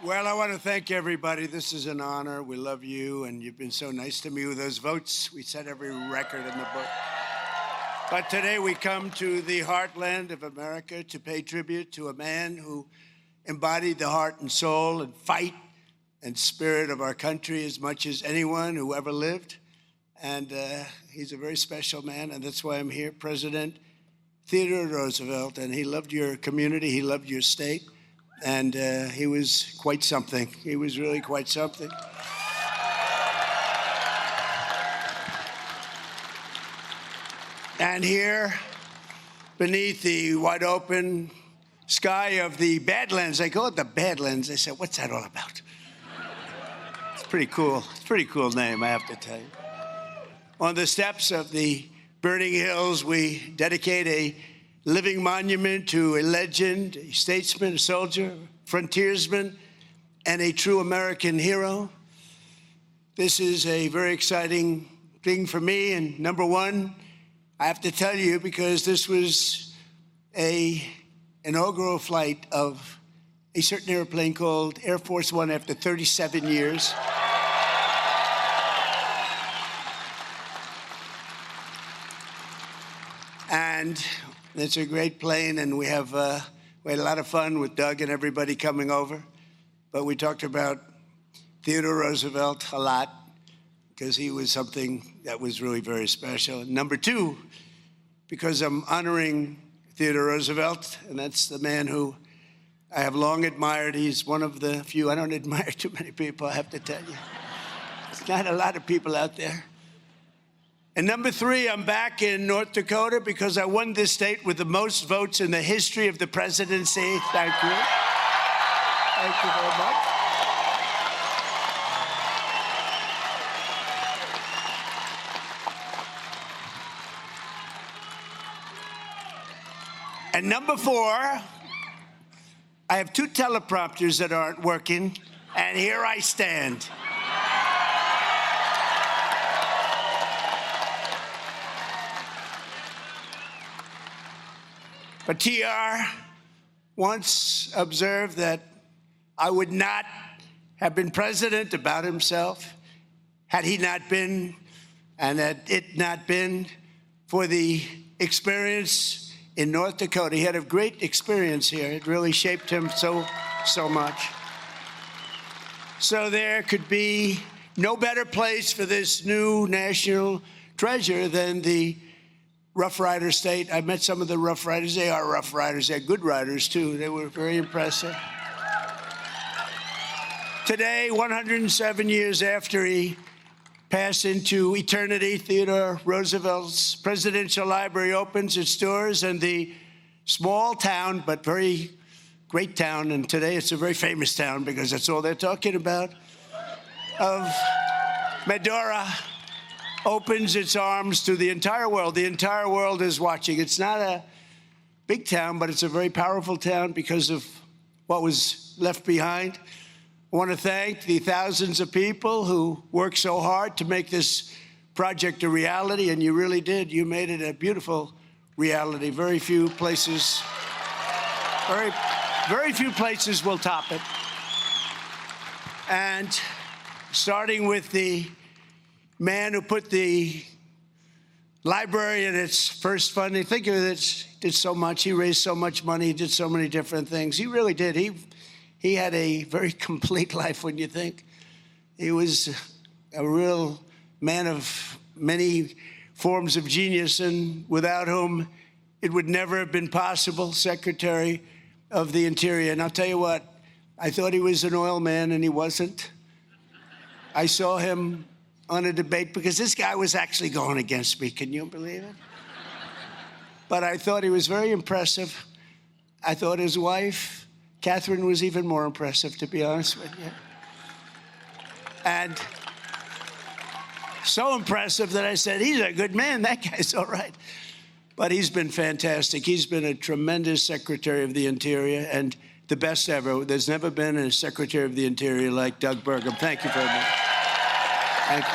Well, I want to thank everybody. This is an honor. We love you, and you've been so nice to me with those votes. We set every record in the book. But today we come to the heartland of America to pay tribute to a man who embodied the heart and soul and fight and spirit of our country as much as anyone who ever lived. And he's a very special man, and that's why I'm here, President Theodore Roosevelt. And he loved your community, he loved your state, and he was quite something. He was really quite something. And here, beneath the wide open sky of the Badlands, I call it the Badlands. I said, what's that all about? It's pretty cool. It's a pretty cool name, I have to tell you. On the steps of the burning hills, we dedicate a living monument to a legend, a statesman, a soldier, a frontiersman, and a true American hero. This is a very exciting thing for me, and number one, I have to tell you, because this was an inaugural flight of a certain airplane called Air Force One after 37 years. And it's a great plane, and we had a lot of fun with Doug and everybody coming over. But we talked about Theodore Roosevelt a lot, because he was something that was really very special. And number two, because I'm honoring Theodore Roosevelt, and that's the man who I have long admired. He's one of the few. I don't admire too many people, I have to tell you. There's not a lot of people out there. And number three, I'm back in North Dakota because I won this state with the most votes in the history of the presidency. Thank you. Thank you very much. And number four, I have two teleprompters that aren't working, and here I stand. But TR once observed that I would not have been president about himself had he not been, and had it not been for the experience in North Dakota. He had a great experience here. It really shaped him so much. So there could be no better place for this new national treasure than the Rough Rider state. I met some of the Rough Riders. They are Rough Riders. They're good riders, too. They were very impressive. Today, 107 years after he passed into eternity, Theodore Roosevelt's Presidential Library opens its doors, and the small town, but very great town, and today it's a very famous town because that's all they're talking about, of Medora opens its arms to the entire world. The entire world is watching. It's not a big town, but it's a very powerful town because of what was left behind. I want to thank the thousands of people who worked so hard to make this project a reality, and you really did. You made it a beautiful reality. Very few places will top it. And starting with the man who put the library in its first funding, think of it, did so much. He raised so much money. He did so many different things. He really did. He had a very complete life when you think. He was a real man of many forms of genius, and without whom it would never have been possible, Secretary of the Interior. And I'll tell you what, I thought he was an oil man, and he wasn't. I saw him on a debate because this guy was actually going against me. Can you believe it? But I thought he was very impressive. I thought his wife, Catherine, was even more impressive, to be honest with you. And so impressive that I said, he's a good man. That guy's all right. But he's been fantastic. He's been a tremendous Secretary of the Interior and the best ever. There's never been a Secretary of the Interior like Doug Burgum. Thank you very much. Thank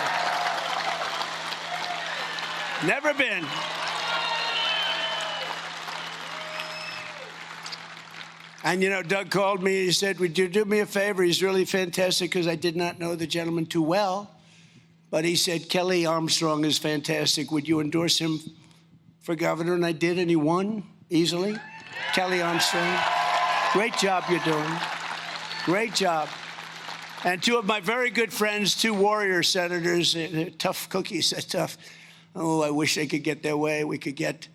you. Never been. And, you know, Doug called me. He said, would you do me a favor? He's really fantastic, because I did not know the gentleman too well. But he said, Kelly Armstrong is fantastic. Would you endorse him for governor? And I did, and he won easily. Kelly Armstrong, great job you're doing. Great job. And two of my very good friends, two warrior senators, tough cookies, tough. Oh, I wish they could get their way. We could get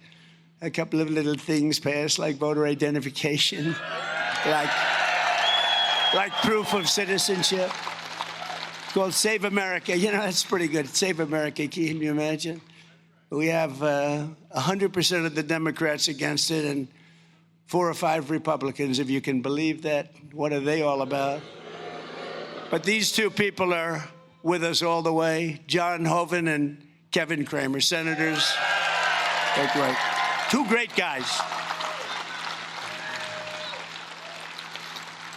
a couple of little things passed, like voter identification, like proof of citizenship. It's called Save America. You know, that's pretty good. Save America, can you imagine? We have 100% of the Democrats against it and 4 or 5 Republicans, if you can believe that. What are they all about? But these two people are with us all the way, John Hoeven and Kevin Cramer, senators. They're great. Two great guys.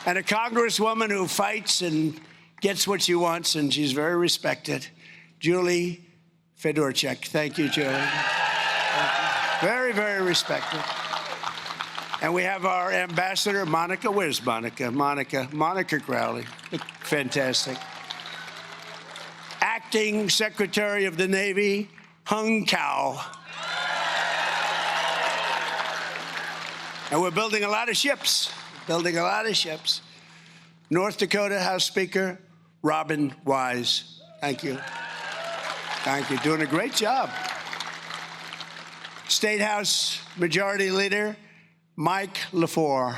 And a congresswoman who fights and gets what she wants, and she's very respected, Julie Fedorchak. Thank you, Julie. Very, very respected. And we have our ambassador, Monica. Where's Monica? Monica Crowley. Fantastic. Acting Secretary of the Navy, Hung Cao. And we're building a lot of ships. North Dakota House Speaker, Robin Wise. Thank you. Thank you. Doing a great job. State House Majority Leader, Mike LaFleur.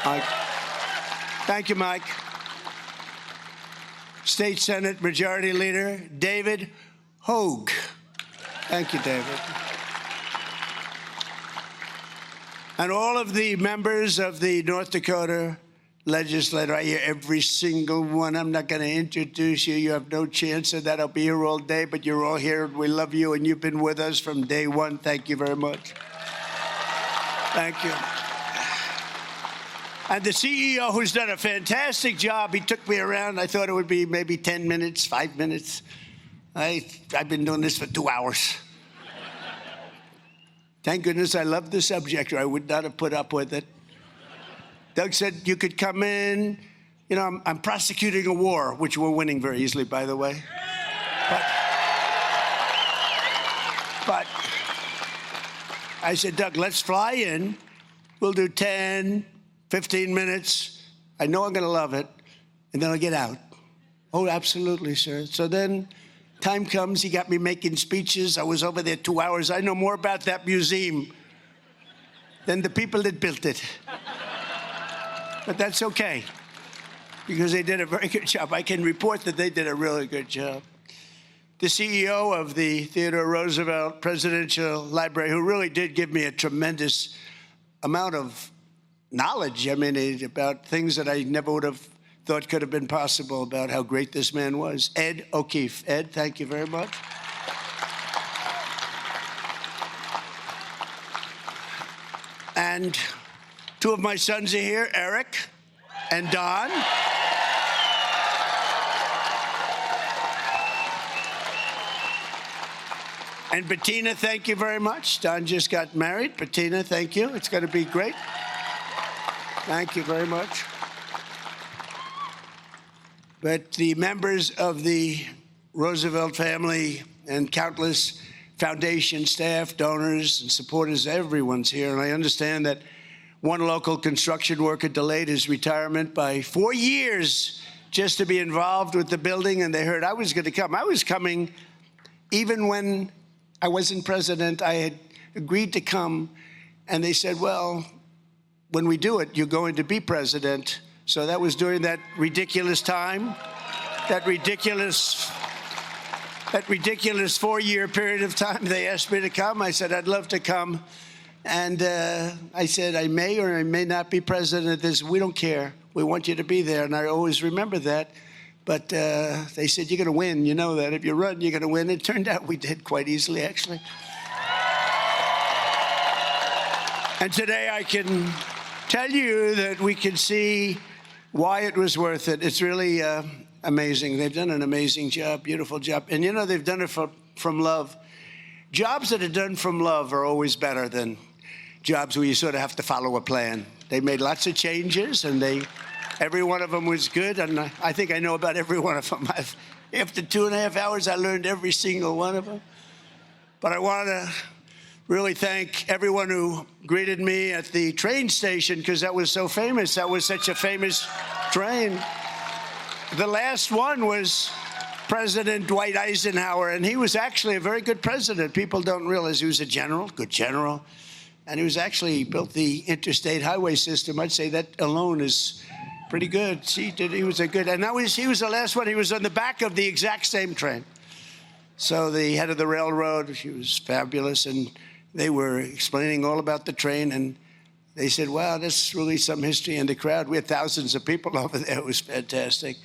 Mike. Thank you, Mike. State Senate Majority Leader, David Hogue. Thank you, David. And all of the members of the North Dakota legislature, I hear every single one. I'm not going to introduce you. You have no chance of that. I'll be here all day, but you're all here. We love you, and you've been with us from day one. Thank you very much. Thank you. And the CEO, who's done a fantastic job, he took me around. I thought it would be maybe 10 minutes, 5 minutes. I've been doing this for 2 hours. Thank goodness I love the subject, or I would not have put up with it. Doug said you could come in. You know, I'm prosecuting a war, which we're winning very easily, by the way. But I said, Doug, let's fly in. We'll do 10, 15 minutes. I know I'm going to love it. And then I'll get out. Oh, absolutely, sir. So then time comes. He got me making speeches. I was over there 2 hours. I know more about that museum than the people that built it. But that's okay, because they did a very good job. I can report that they did a really good job. The CEO of the Theodore Roosevelt Presidential Library, who really did give me a tremendous amount of knowledge, I mean, about things that I never would have thought could have been possible, about how great this man was. Ed O'Keefe. Ed, thank you very much. And two of my sons are here, Eric and Don. And Bettina, thank you very much. Don just got married. Bettina, thank you. It's going to be great. Thank you very much. But the members of the Roosevelt family and countless foundation staff, donors, and supporters, everyone's here. And I understand that one local construction worker delayed his retirement by 4 years just to be involved with the building, and they heard I was going to come. I was coming even when I wasn't president. I had agreed to come, and they said, well, when we do it, you're going to be president. So that was during that ridiculous time, that ridiculous 4-year period of time. They asked me to come. I said, I'd love to come. And I said, I may or I may not be president of this. We don't care. We want you to be there. And I always remember that. But they said, you're going to win. You know that. If you run, you're going to win. It turned out we did quite easily, actually. And today I can tell you that we can see why it was worth it. It's really amazing. They've done an amazing job, beautiful job. And, you know, they've done it from love. Jobs that are done from love are always better than jobs where you sort of have to follow a plan. They made lots of changes, and every one of them was good, and I think I know about every one of them. After 2.5 hours, I learned every single one of them. But I want to really thank everyone who greeted me at the train station, because that was so famous. That was such a famous train. The last one was President Dwight Eisenhower, and he was actually a very good president. People don't realize he was a general, good general, and he built the interstate highway system. I'd say that alone is pretty good. He was a good, and he was the last one. He was on the back of the exact same train. So the head of the railroad, she was fabulous, and they were explaining all about the train, and they said, wow, that's really some history in the crowd. We had thousands of people over there. It was fantastic.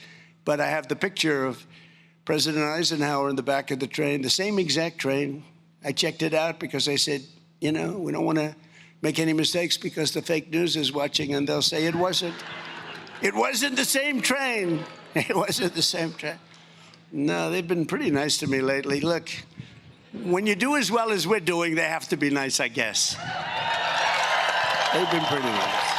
But I have the picture of President Eisenhower in the back of the train, the same exact train. I checked it out because I said, we don't want to make any mistakes because the fake news is watching, and they'll say it wasn't. It wasn't the same train. It wasn't the same train. No, they've been pretty nice to me lately. Look, when you do as well as we're doing, they have to be nice, I guess. They've been pretty nice.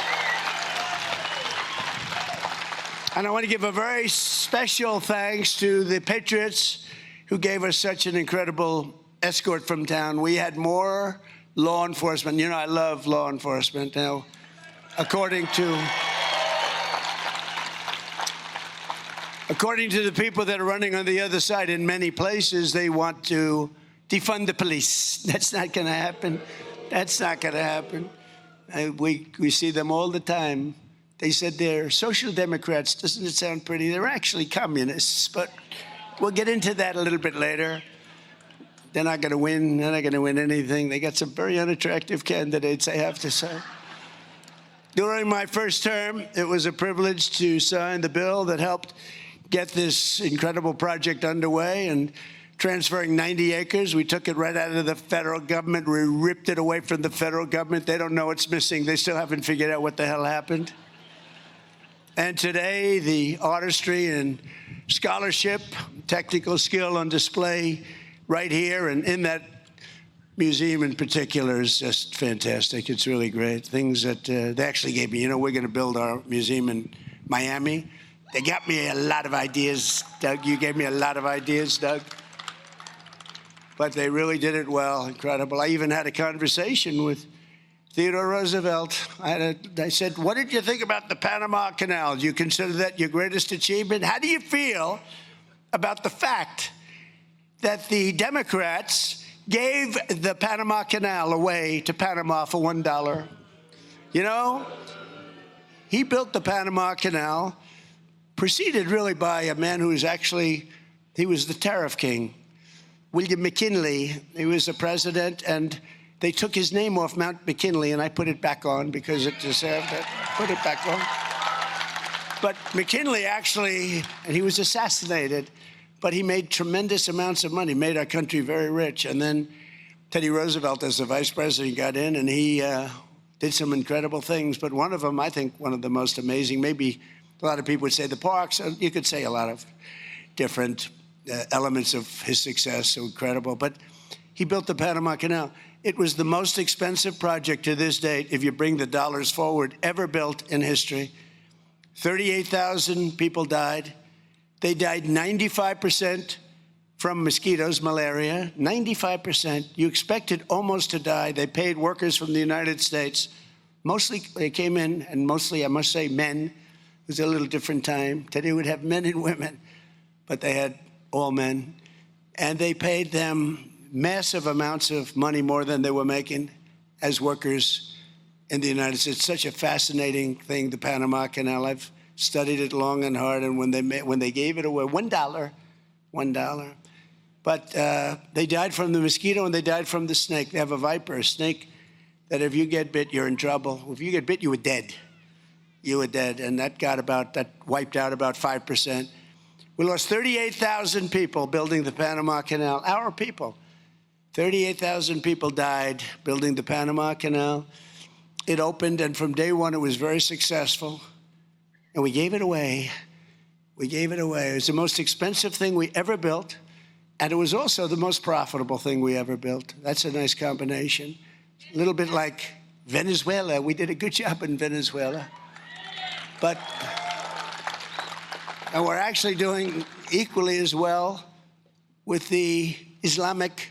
And I want to give a very special thanks to the Patriots who gave us such an incredible escort from town. We had more law enforcement. I love law enforcement. Now, according to the people that are running on the other side, in many places, they want to defund the police. That's not going to happen. That's not going to happen. We see them all the time. They said they're social democrats. Doesn't it sound pretty? They're actually communists, but we'll get into that a little bit later. They're not going to win. They're not going to win anything. They got some very unattractive candidates, I have to say. During my first term, it was a privilege to sign the bill that helped get this incredible project underway, and transferring 90 acres. We took it right out of the federal government. We ripped it away from the federal government. They don't know it's missing. They still haven't figured out what the hell happened. And today, the artistry and scholarship, technical skill on display right here and in that museum in particular is just fantastic. It's really great. Things that they actually gave me. We're going to build our museum in Miami. They got me a lot of ideas, Doug. You gave me a lot of ideas, Doug. But they really did it well. Incredible. I even had a conversation with Theodore Roosevelt. I said, what did you think about the Panama Canal? Do you consider that your greatest achievement? How do you feel about the fact that the Democrats gave the Panama Canal away to Panama for $1? He built the Panama Canal, preceded really by a man who was he was the tariff king, William McKinley. He was the president, and they took his name off Mount McKinley, and I put it back on because it deserved it. Put it back on. But McKinley and he was assassinated, but he made tremendous amounts of money, made our country very rich. And then Teddy Roosevelt, as the vice president, got in, and he did some incredible things. But one of them, I think one of the most amazing, maybe a lot of people would say the parks. You could say a lot of different elements of his success, so incredible. But he built the Panama Canal. It was the most expensive project to this date, if you bring the dollars forward, ever built in history. 38,000 people died. They died 95% from mosquitoes, malaria, 95%. You expected almost to die. They paid workers from the United States. Mostly they came in, and mostly, I must say, men. It was a little different time. Today would have men and women, but they had all men. And they paid them massive amounts of money, more than they were making as workers in the United States. It's such a fascinating thing, the Panama Canal. I've studied it long and hard, and when they gave it away, $1. But they died from the mosquito, and they died from the snake. They have a viper, a snake, that if you get bit, you're in trouble. If you get bit, you were dead. You were dead, and that wiped out about 5%. We lost 38,000 people building the Panama Canal, our people. 38,000 people died building the Panama Canal. It opened, and from day one, it was very successful. And we gave it away. We gave it away. It was the most expensive thing we ever built, and it was also the most profitable thing we ever built. That's a nice combination. A little bit like Venezuela, we did a good job in Venezuela. And we're actually doing equally as well with the Islamic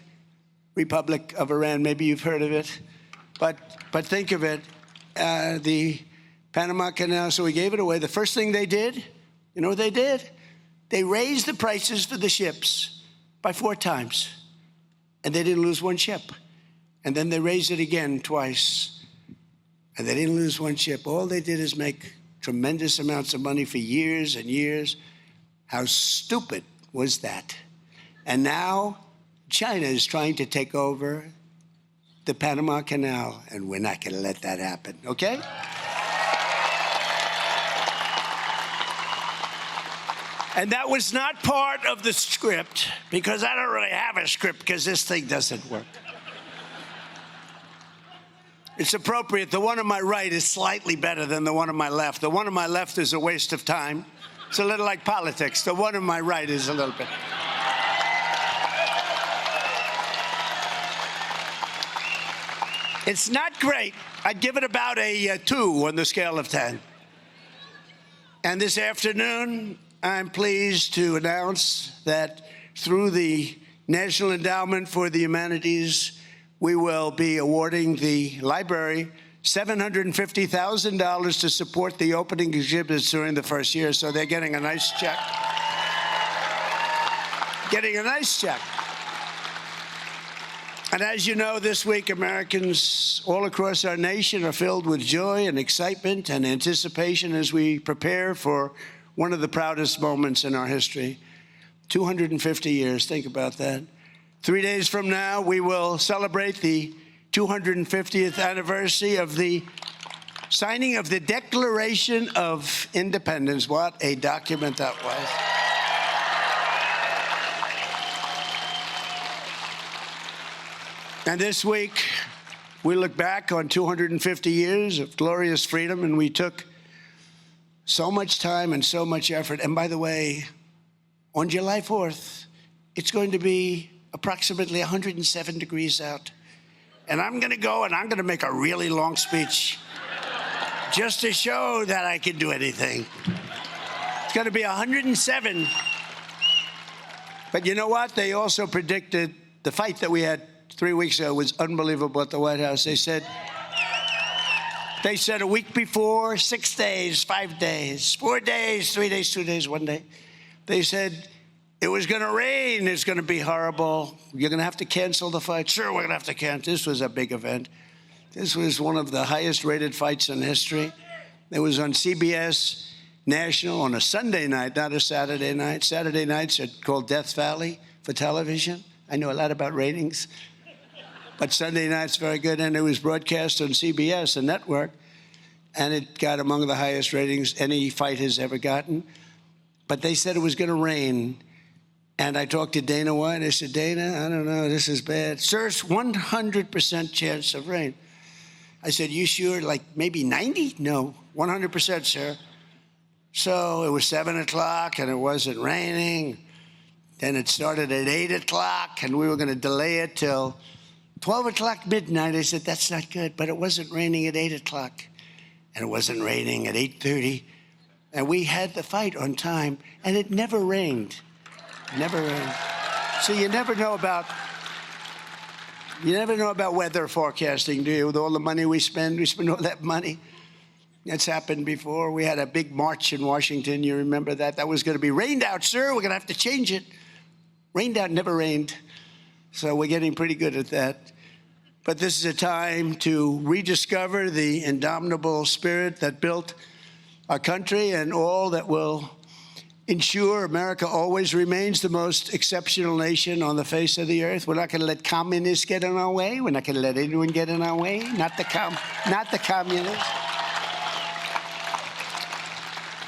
Republic of Iran. Maybe you've heard of it. But think of it, the Panama Canal, so we gave it away. The first thing they did, you know what they did? They raised the prices for the ships by 4 times, and they didn't lose one ship. And then they raised it again twice, and they didn't lose one ship. All they did is make tremendous amounts of money for years and years. How stupid was that? And now China is trying to take over the Panama Canal, and we're not going to let that happen, okay? And that was not part of the script, because I don't really have a script, because this thing doesn't work. It's appropriate. The one on my right is slightly better than the one on my left. The one on my left is a waste of time. It's a little like politics. The one on my right is a little bit. It's not great. I'd give it about a 2 on the scale of 10. And this afternoon, I'm pleased to announce that through the National Endowment for the Humanities, we will be awarding the library $750,000 to support the opening exhibits during the first year. So they're getting a nice check. Getting a nice check. And as you know, this week, Americans all across our nation are filled with joy and excitement and anticipation as we prepare for one of the proudest moments in our history. 250 years, think about that. 3 days from now, we will celebrate the 250th anniversary of the signing of the Declaration of Independence. What a document that was. And this week, we look back on 250 years of glorious freedom, and we took so much time and so much effort. And by the way, on July 4th, it's going to be approximately 107 degrees out. And I'm going to go and I'm going to make a really long speech just to show that I can do anything. It's going to be 107. But you know what? They also predicted the fight that we had 3 weeks ago was unbelievable at the White House. They said a week before, 6 days, 5 days, 4 days, 3 days, 2 days, 1 day. They said it was going to rain. It's going to be horrible. You're going to have to cancel the fight. Sure, we're going to have to cancel. This was a big event. This was one of the highest rated fights in history. It was on CBS National on a Sunday night, not a Saturday night. Saturday nights are called Death Valley for television. I know a lot about ratings. But Sunday night's very good, and it was broadcast on CBS, a network, and it got among the highest ratings any fight has ever gotten. But they said it was going to rain, and I talked to Dana White. I said, Dana, I don't know, this is bad. Sir, it's 100% chance of rain. I said, you sure, like maybe 90? No, 100%, sir. So it was 7 o'clock, and it wasn't raining. Then it started at 8 o'clock, and we were going to delay it till 12 o'clock midnight. I said, that's not good. But it wasn't raining at 8 o'clock. And it wasn't raining at 8:30. And we had the fight on time. And it never rained. Never rained. So you never know about weather forecasting, do you? With all the money we spend all that money. That's happened before. We had a big march in Washington. You remember that? That was going to be rained out, sir. We're going to have to change it. Rained out, never rained. So we're getting pretty good at that. But this is a time to rediscover the indomitable spirit that built our country and all that will ensure America always remains the most exceptional nation on the face of the earth. We're not going to let communists get in our way. We're not going to let anyone get in our way. Not the communists.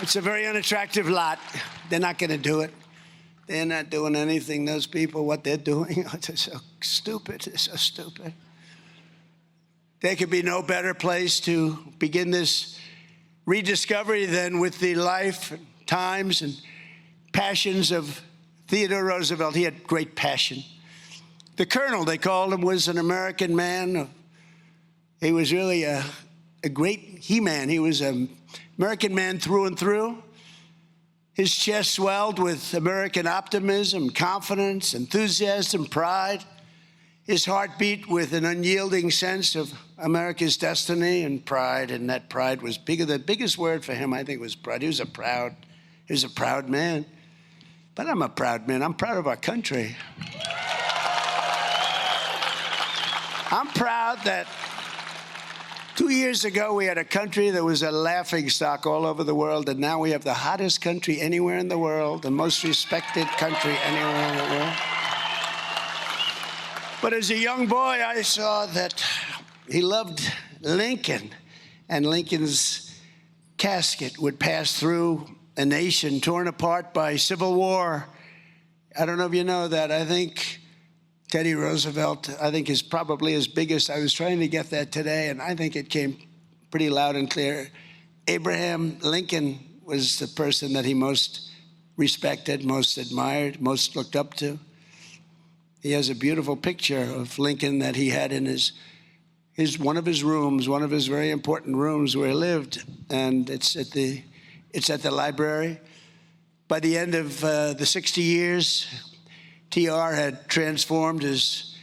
It's a very unattractive lot. They're not going to do it. They're not doing anything, those people, what they're doing. They're so stupid. They're so stupid. There could be no better place to begin this rediscovery than with the life, and times, and passions of Theodore Roosevelt. He had great passion. The Colonel, they called him, was an American man of He was really a great he-man. He was an American man through and through. His chest swelled with American optimism, confidence, enthusiasm, pride. His heart beat with an unyielding sense of America's destiny and pride, and that pride was bigger. The biggest word for him, I think, was pride. He was a proud man. But I'm a proud man. I'm proud of our country. I'm proud that 2 years ago we had a country that was a laughingstock all over the world, and now we have the hottest country anywhere in the world, the most respected country anywhere in the world. But as a young boy, I saw that he loved Lincoln, and Lincoln's casket would pass through a nation torn apart by civil war. I don't know if you know that. I think Teddy Roosevelt, is probably his biggest. I was trying to get that today, and I think it came pretty loud and clear. Abraham Lincoln was the person that he most respected, most admired, most looked up to. He has a beautiful picture of Lincoln that he had in his one of his rooms, one of his very important rooms where he lived, and it's at the library. By the end of the 60 years, TR had transformed his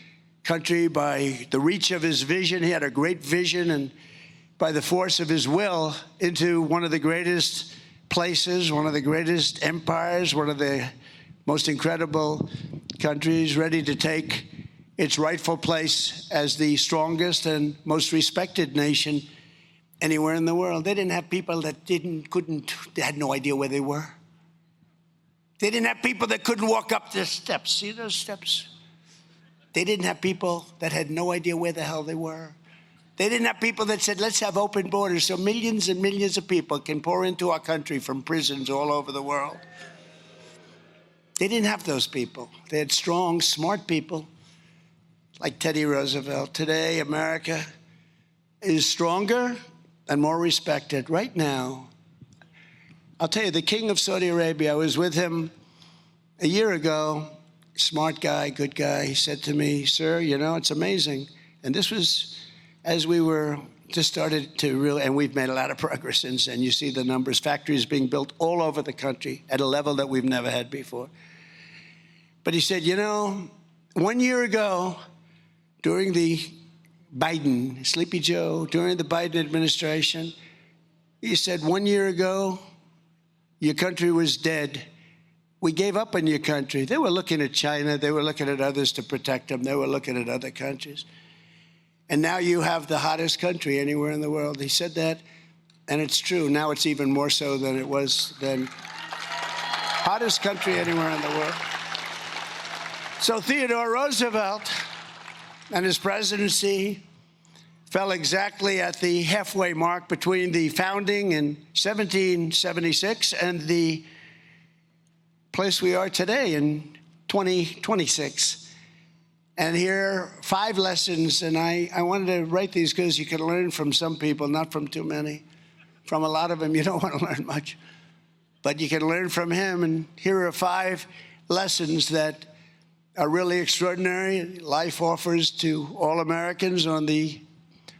country by the reach of his vision. He had a great vision, and by the force of his will, into one of the greatest places, one of the greatest empires, one of the most incredible countries, ready to take its rightful place as the strongest and most respected nation anywhere in the world. They didn't have people that they had no idea where they were. They didn't have people that couldn't walk up the steps. See those steps? They didn't have people that had no idea where the hell they were. They didn't have people that said, let's have open borders so millions and millions of people can pour into our country from prisons all over the world. They didn't have those people. They had strong, smart people like Teddy Roosevelt. Today, America is stronger and more respected. Right now, I'll tell you, the king of Saudi Arabia, I was with him a year ago, smart guy, good guy. He said to me, sir, you know, it's amazing. And this was as we were just started to really, and we've made a lot of progress since then. You see the numbers, factories being built all over the country at a level that we've never had before. But he said, you know, 1 year ago, during the Biden, Sleepy Joe, during the Biden administration, he said 1 year ago, your country was dead. We gave up on your country. They were looking at China. They were looking at others to protect them. They were looking at other countries. And now you have the hottest country anywhere in the world. He said that, and it's true. Now it's even more so than it was then. Hottest country anywhere in the world. So Theodore Roosevelt and his presidency fell exactly at the halfway mark between the founding in 1776 and the place we are today in 2026. And here are 5 lessons, and I wanted to write these because you can learn from some people, not from too many. From a lot of them, you don't want to learn much. But you can learn from him, and here are 5 lessons that are really extraordinary. Life offers to all Americans on the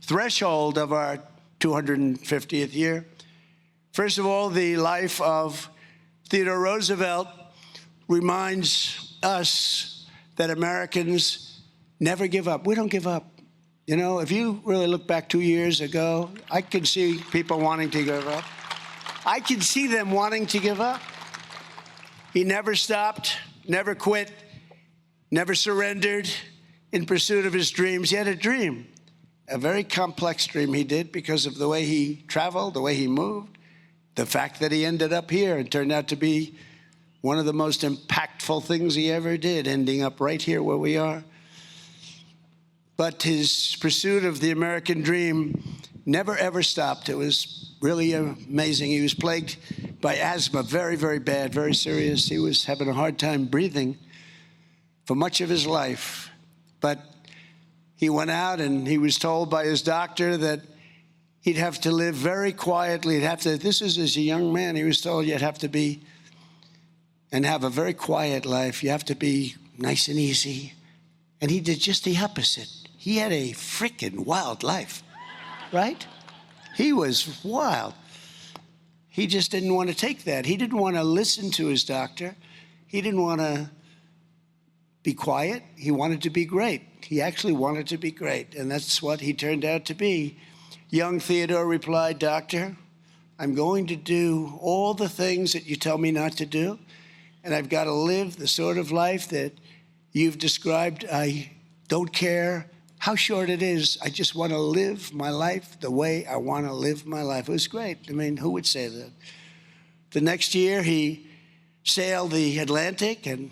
threshold of our 250th year. First of all, the life of Theodore Roosevelt reminds us that Americans never give up. We don't give up. You know, if you really look back 2 years ago, I could see people wanting to give up. I could see them wanting to give up. He never stopped, never quit, never surrendered in pursuit of his dreams. He had a dream, a very complex dream he did because of the way he traveled, the way he moved, the fact that he ended up here and turned out to be one of the most impactful things he ever did, ending up right here where we are. But his pursuit of the American dream never, ever stopped. It was really amazing. He was plagued by asthma, very, very bad, very serious. He was having a hard time breathing for much of his life. But he went out and he was told by his doctor that he'd have to live very quietly. This is as a young man, he was told you'd have to be and have a very quiet life. You have to be nice and easy. And he did just the opposite. He had a freaking wild life. right? He was wild. He just didn't want to take that. He didn't want to listen to his doctor. He didn't want to be quiet. He wanted to be great. He actually wanted to be great, and that's what he turned out to be. Young Theodore replied, "Doctor, I'm going to do all the things that you tell me not to do, and I've got to live the sort of life that you've described. I don't care how short it is. I just want to live my life the way I want to live my life." It was great. I mean, who would say that? The next year, he sailed the Atlantic, and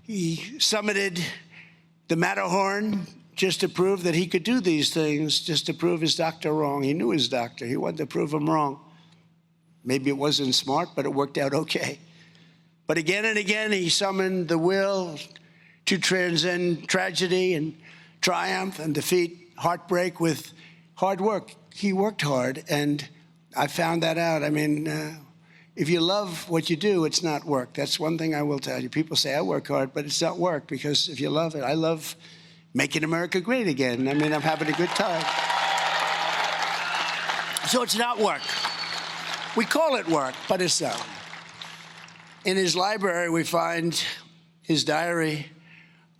he summited the Matterhorn just to prove that he could do these things, just to prove his doctor wrong. He knew his doctor. He wanted to prove him wrong. Maybe it wasn't smart, but it worked out okay. But again and again, he summoned the will to transcend tragedy and triumph and defeat heartbreak with hard work. He worked hard, and I found that out. I mean, if you love what you do, it's not work. That's one thing I will tell you. People say, I work hard, but it's not work, because if you love it, I love making America great again. I mean, I'm having a good time. So it's not work. We call it work, but it's not. In his library, we find his diary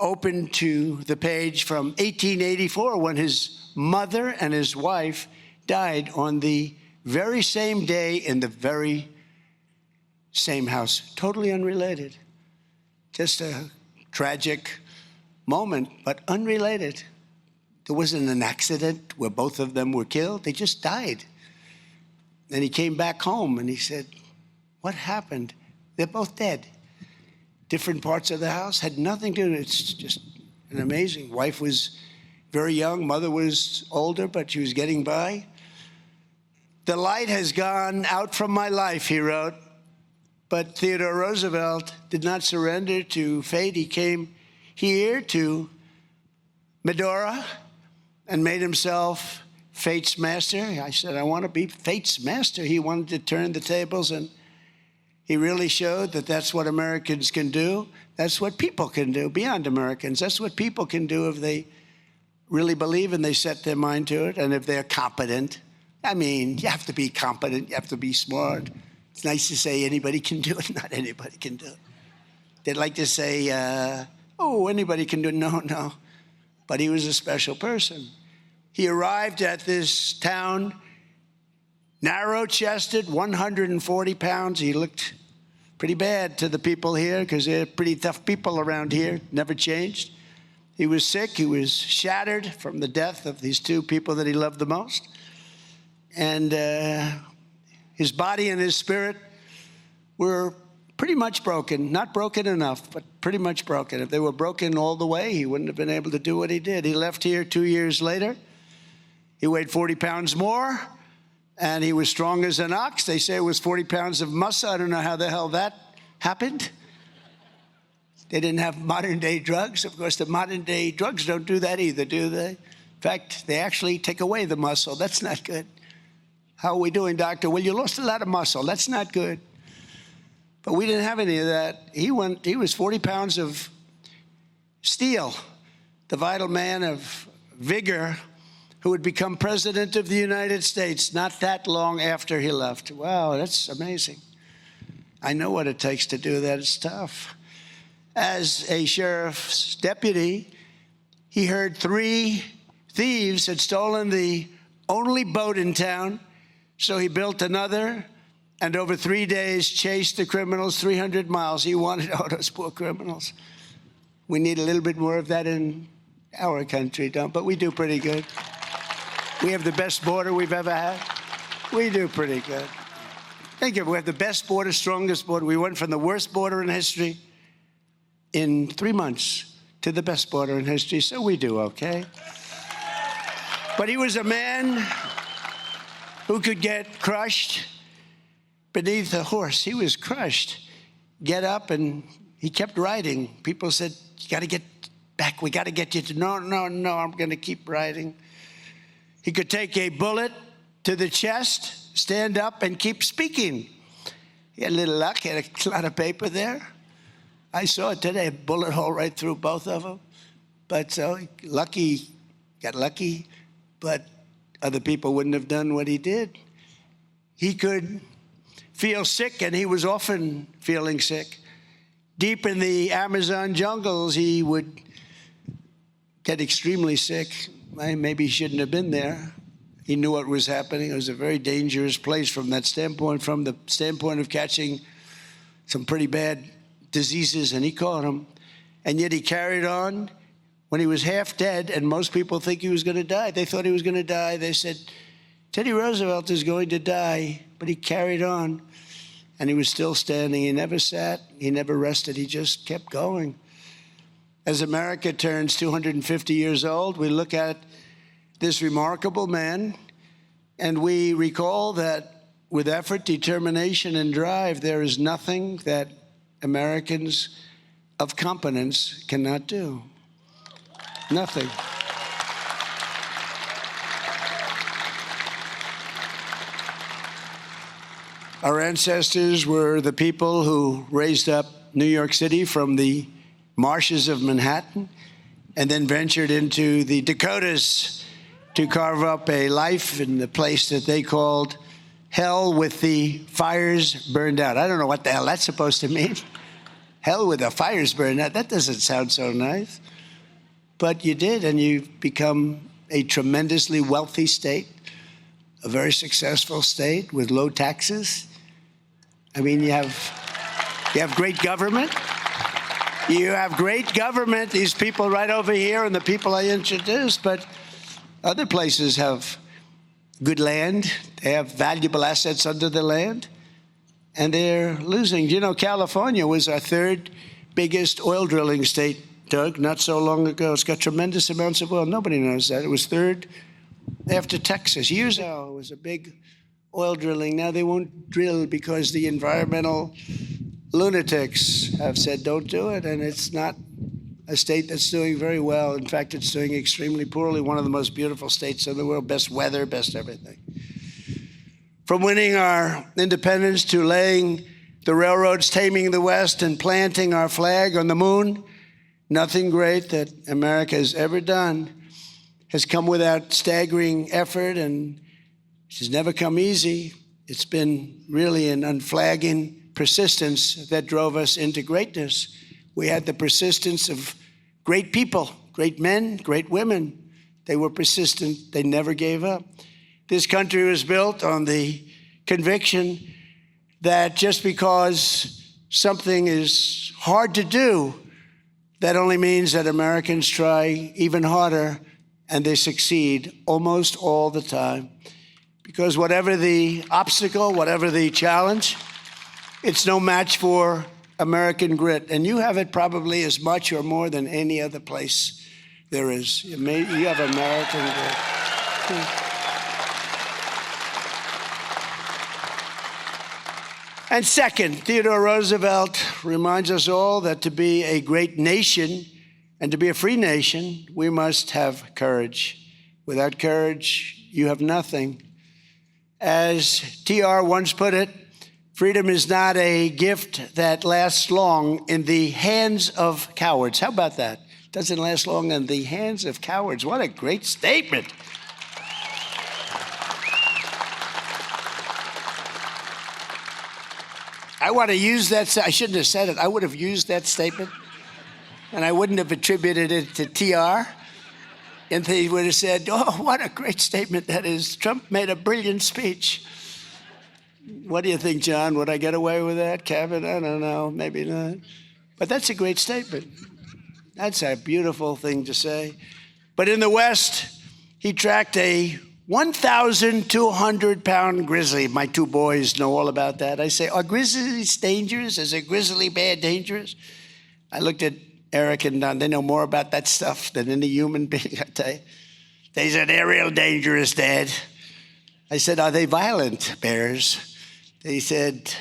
open to the page from 1884, when his mother and his wife died on the very same day in the very same house. Totally unrelated. Just a tragic moment, but unrelated. There wasn't an accident where both of them were killed. They just died. And he came back home and he said, what happened? They're both dead. Different parts of the house, had nothing to do. It's just an amazing. Wife was very young. Mother was older, but she was getting by. The light has gone out from my life, he wrote. But Theodore Roosevelt did not surrender to fate. He came here to Medora and made himself fate's master. I said, I want to be fate's master. He wanted to turn the tables, and he really showed that that's what Americans can do. That's what people can do, beyond Americans. That's what people can do if they really believe and they set their mind to it, and if they're competent. I mean, you have to be competent. You have to be smart. It's nice to say anybody can do it. Not anybody can do it. They'd like to say, oh, anybody can do it. No, no. But he was a special person. He arrived at this town narrow-chested, 140 pounds. He looked pretty bad to the people here, because they're pretty tough people around here, never changed. He was sick. He was shattered from the death of these two people that he loved the most. And his body and his spirit were pretty much broken. Not broken enough, but pretty much broken. If they were broken all the way, he wouldn't have been able to do what he did. He left here 2 years later. He weighed 40 pounds more, and he was strong as an ox. They say it was 40 pounds of muscle. I don't know how the hell that happened. They didn't have modern-day drugs. Of course, the modern-day drugs don't do that either, do they? In fact, they actually take away the muscle. That's not good. How are we doing, doctor? Well, you lost a lot of muscle. That's not good. But we didn't have any of that. He was 40 pounds of steel, the vital man of vigor, who would become president of the United States not that long after he left. Wow, that's amazing. I know what it takes to do that. It's tough. As a sheriff's deputy, he heard 3 thieves had stolen the only boat in town, so he built another, and over 3 days chased the criminals 300 miles. He wanted all those poor criminals. We need a little bit more of that in our country, but we do pretty good. We have the best border we've ever had. We do pretty good. Thank you. We have the best border, strongest border. We went from the worst border in history in 3 months to the best border in history, so we do okay. But he was a man who could get crushed beneath a horse. He was crushed. Get up, and he kept riding. People said, you got to get back. We got to get you to, no, I'm going to keep riding. He could take a bullet to the chest, stand up, and keep speaking. He had a little luck. He had a lot of paper there. I saw it today, a bullet hole right through both of them. But so lucky, got lucky. But other people wouldn't have done what he did. He could feel sick, and he was often feeling sick. Deep in the Amazon jungles, he would get extremely sick. Maybe he shouldn't have been there. He knew what was happening. It was a very dangerous place from that standpoint, from the standpoint of catching some pretty bad diseases, and he caught them. And yet he carried on. When he was half dead, and most people think he was going to die, they thought he was going to die. They said, Teddy Roosevelt is going to die, but he carried on, and he was still standing. He never sat. He never rested. He just kept going. As America turns 250 years old, we look at this remarkable man, and we recall that with effort, determination, and drive, there is nothing that Americans of competence cannot do. Nothing. Our ancestors were the people who raised up New York City from the marshes of Manhattan and then ventured into the Dakotas to carve up a life in the place that they called hell with the fires burned out. I don't know what the hell that's supposed to mean. Hell with the fires burned out. That doesn't sound so nice. But you did, and you've become a tremendously wealthy state, a very successful state with low taxes. I mean, you have great government. You have great government, these people right over here and the people I introduced, but other places have good land. They have valuable assets under the land, and they're losing. You know, California was our third biggest oil drilling state, Doug, not so long ago. It's got tremendous amounts of oil. Nobody knows that. It was third after Texas. Years ago, it was a big oil drilling. Now they won't drill because the environmental lunatics have said don't do it, and it's not a state that's doing very well. In fact, it's doing extremely poorly. One of the most beautiful states in the world, best weather, best everything. From winning our independence to laying the railroads, taming the West, and planting our flag on the moon, nothing great that America has ever done has come without staggering effort, and it has never come easy. It's been really an unflagging persistence that drove us into greatness. We had the persistence of great people, great men, great women. They were persistent. They never gave up. This country was built on the conviction that just because something is hard to do, that only means that Americans try even harder, and they succeed almost all the time. Because whatever the obstacle, whatever the challenge, it's no match for American grit. And you have it probably as much or more than any other place there is. You have American grit. And second, Theodore Roosevelt reminds us all that to be a great nation and to be a free nation, we must have courage. Without courage, you have nothing. As TR once put it, freedom is not a gift that lasts long in the hands of cowards. How about that? It doesn't last long in the hands of cowards. What a great statement. I want to use that. I shouldn't have said it. I would have used that statement, and I wouldn't have attributed it to TR. And he would have said, oh, what a great statement that is. Trump made a brilliant speech. What do you think, John? Would I get away with that? Kevin? I don't know. Maybe not. But that's a great statement. That's a beautiful thing to say. But in the West, he tracked a 1,200-pound grizzly. My two boys know all about that. I say, are grizzlies dangerous? Is a grizzly bear dangerous? I looked at Eric and Don. They know more about that stuff than any human being, I tell you. They said, they're real dangerous, Dad. I said, are they violent bears? They said,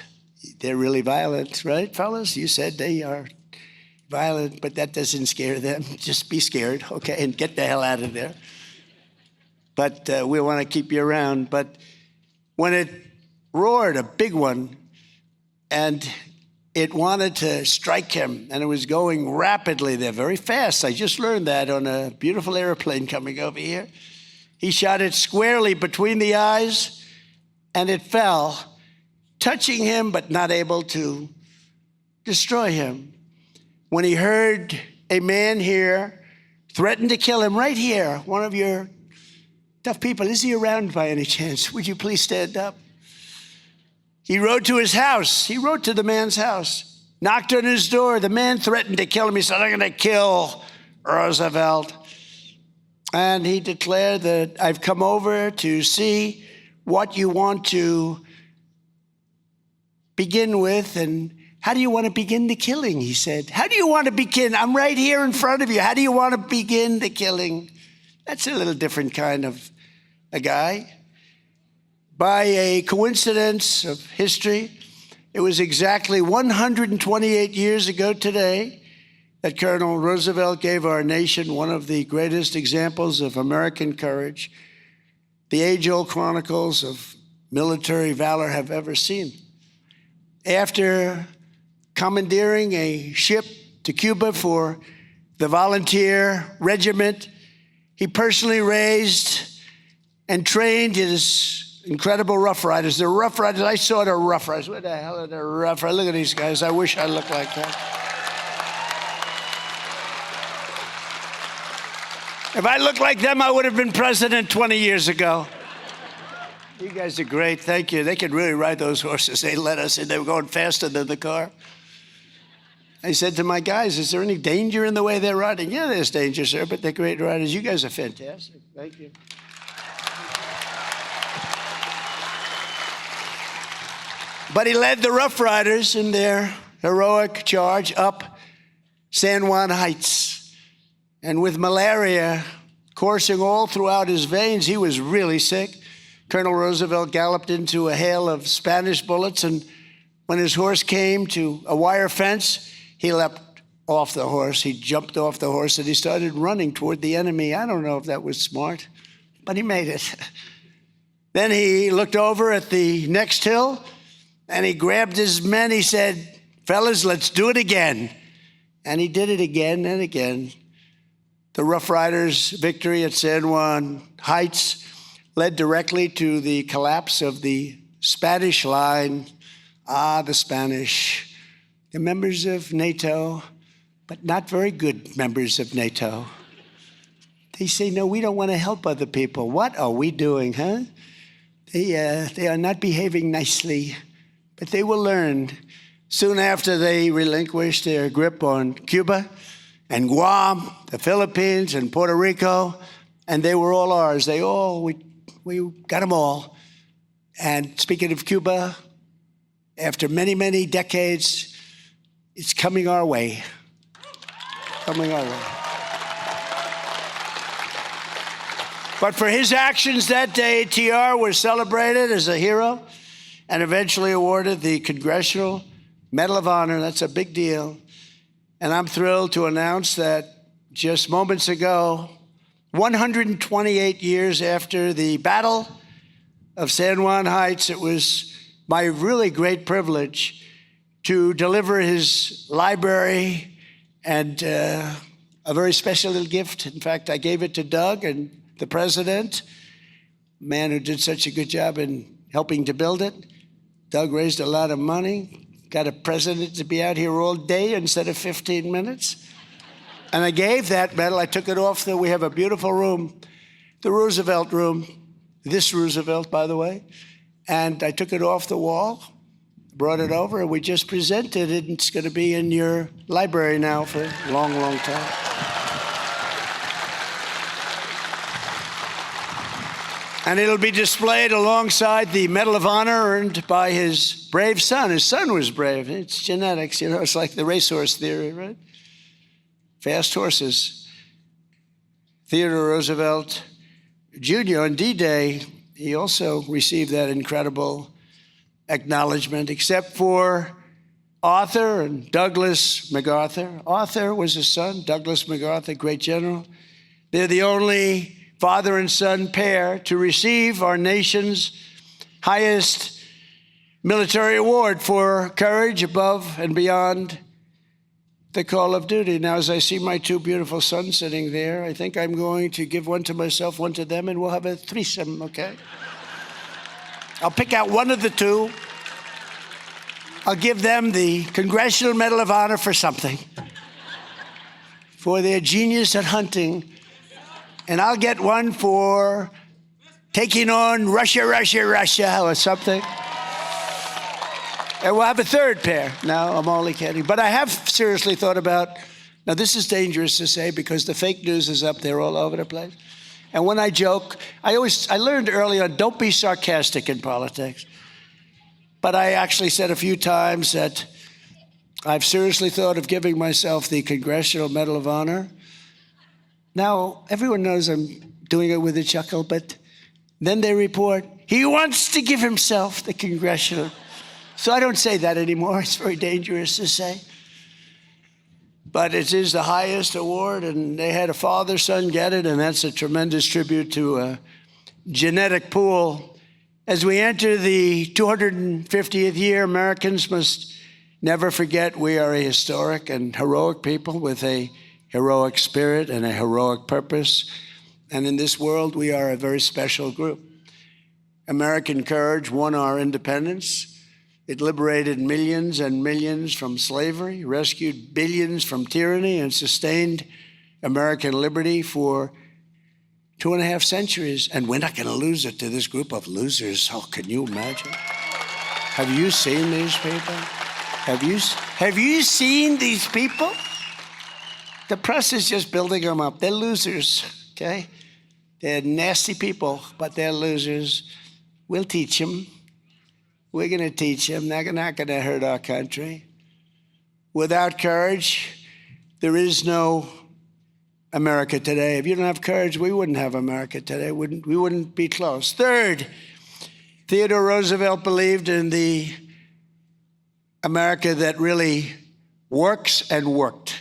they're really violent, right, fellas? You said they are violent, but that doesn't scare them. Just be scared, okay, and get the hell out of there. But we want to keep you around. But when it roared, a big one, and it wanted to strike him, and it was going rapidly there, very fast. I just learned that on a beautiful airplane coming over here. He shot it squarely between the eyes, and it fell, touching him but not able to destroy him. When he heard a man here threaten to kill him right here, one of your tough people, is he around by any chance? Would you please stand up? He rode to his house. He rode to the man's house, knocked on his door. The man threatened to kill him. He said, I'm going to kill Roosevelt. And he declared that I've come over to see what you want to begin with. And how do you want to begin the killing? He said, how do you want to begin? I'm right here in front of you. How do you want to begin the killing? That's a little different kind of a guy. By a coincidence of history, it was exactly 128 years ago today that Colonel Roosevelt gave our nation one of the greatest examples of American courage the age-old chronicles of military valor have ever seen. After commandeering a ship to Cuba for the volunteer regiment, he personally raised and trained his incredible Rough Riders. The Rough Riders, I saw the Rough Riders. What the hell are the Rough Riders? Look at these guys. I wish I looked like that. If I looked like them, I would have been president 20 years ago. You guys are great. Thank you. They could really ride those horses. They let us in. They were going faster than the car. I said to my guys, is there any danger in the way they're riding? Yeah, there's danger, sir, but they're great riders. You guys are fantastic. Thank you. But he led the Rough Riders in their heroic charge up San Juan Heights. And with malaria coursing all throughout his veins, he was really sick. Colonel Roosevelt galloped into a hail of Spanish bullets, and when his horse came to a wire fence, he leapt off the horse. He jumped off the horse, and he started running toward the enemy. I don't know if that was smart, but he made it. Then he looked over at the next hill, and he grabbed his men. He said, fellas, let's do it again. And he did it again and again. The Rough Riders' victory at San Juan Heights led directly to the collapse of the Spanish line. The Spanish, they're members of NATO, but not very good members of NATO. They say, no, we don't want to help other people. What are we doing, huh? They are not behaving nicely, but they will learn. Soon after, they relinquished their grip on Cuba and Guam, the Philippines, and Puerto Rico, and they were all ours. We got them all. And speaking of Cuba, after many, many decades, it's coming our way. Coming our way. But for his actions that day, TR was celebrated as a hero and eventually awarded the Congressional Medal of Honor. That's a big deal. And I'm thrilled to announce that just moments ago, 128 years after the Battle of San Juan Heights, it was my really great privilege to deliver his library and a very special little gift. In fact, I gave it to Doug and the president, a man who did such a good job in helping to build it. Doug raised a lot of money. Got a president to be out here all day instead of 15 minutes. And I gave that medal. I took it off. We have a beautiful room, the Roosevelt room, this Roosevelt, by the way. And I took it off the wall, brought it over, and we just presented it. It's going to be in your library now for a long, long time. And it'll be displayed alongside the Medal of Honor earned by his brave son. His son was brave. It's genetics, you know. It's like the racehorse theory, right? Fast horses. Theodore Roosevelt Jr. on D-Day, he also received that incredible acknowledgement, except for Arthur and Douglas MacArthur. Arthur was his son, Douglas MacArthur, great general. They're the only father and son pair to receive our nation's highest military award for courage above and beyond the call of duty. Now, as I see my two beautiful sons sitting there, I think I'm going to give one to myself, one to them, and we'll have a threesome, okay? I'll pick out one of the two. I'll give them the Congressional Medal of Honor for something, for their genius at hunting. And I'll get one for taking on Russia, or something. And we'll have a third pair. No, I'm only kidding. But I have seriously thought about, now this is dangerous to say because the fake news is up there all over the place. And when I joke, I learned early on, don't be sarcastic in politics. But I actually said a few times that I've seriously thought of giving myself the Congressional Medal of Honor. Now, everyone knows I'm doing it with a chuckle, but then they report, he wants to give himself the Congressional. So I don't say that anymore. It's very dangerous to say. But it is the highest award, and they had a father-son get it, and that's a tremendous tribute to a genetic pool. As we enter the 250th year, Americans must never forget we are a historic and heroic people with a heroic spirit and a heroic purpose. And in this world, we are a very special group. American courage won our independence. It liberated millions and millions from slavery, rescued billions from tyranny, and sustained American liberty for 2.5 centuries. And we're not going to lose it to this group of losers. Oh, can you imagine? Have you seen these people? Have you seen these people? The press is just building them up. They're losers, okay? They're nasty people, but they're losers. We'll teach them. We're going to teach them. They're not going to hurt our country. Without courage, there is no America today. If you don't have courage, we wouldn't have America today. We wouldn't be close. Third, Theodore Roosevelt believed in the America that really works and worked.